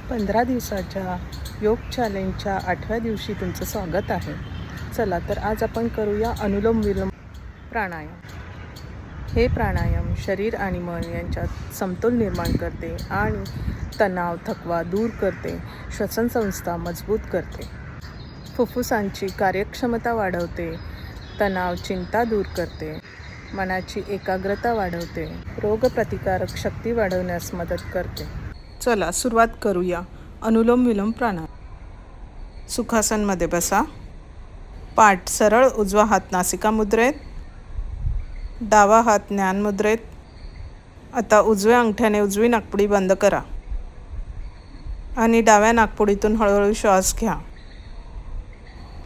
15 दिवसाच्या योग चॅलेंजच्या 8व्या दिवशी तुमचं स्वागत आहे. चला तर आज आपण करूया अनुलोम विलोम प्राणायाम. हे प्राणायाम शरीर आणि मन यांच्यात समतोल निर्माण करते आणि तणाव थकवा दूर करते, श्वसनसंस्था मजबूत करते, फुफ्फुसांची कार्यक्षमता वाढवते, तणाव चिंता दूर करते, मनाची एकाग्रता वाढवते, रोगप्रतिकारक शक्ती वाढवण्यास मदत करते. चला सुरुवात करूया. अनुलोम विलोम प्राणायाम. सुखासनमध्ये बसा. पाठ सरळ, उजवा हात नासिका मुद्रेत, डावा हात ज्ञान मुद्रेत. आता उजव्या अंगठ्याने उजवी नाकपुडी बंद करा आणि डाव्या नाकपुडीतून हळूहळू श्वास घ्या.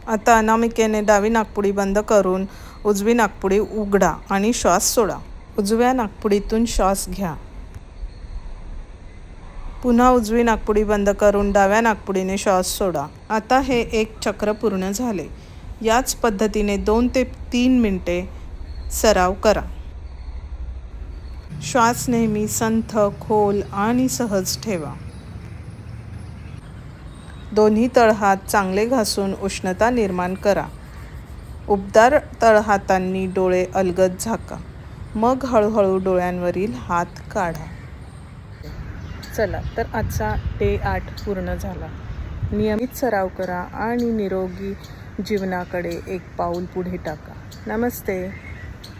आता अनामिकेने डावी नाकपुडी बंद करून उजवी नाकपुडी उघडा आणि श्वास सोडा. उजव्या नाकपुडीतून श्वास घ्या. पुन्हा उजवी नाकपुडी बंद करून डाव्या नाकपुडीने श्वास सोडा. आता हे एक चक्र पूर्ण झाले. याच पद्धतीने 2 ते 3 मिनिटे सराव करा. श्वास नेहमी संथ, खोल आणि सहज ठेवा. दोन्ही तळहात चांगले घासून उष्णता निर्माण करा. उबदार तळहातांनी डोळे अलगद झाका. मग हळूहळू डोळ्यांवरील हात काढा. चला तर आजचा डे 8 पूर्ण झाला. नियमित सराव करा आणि निरोगी जीवनाकडे एक पाऊल पुढे टाका. नमस्ते.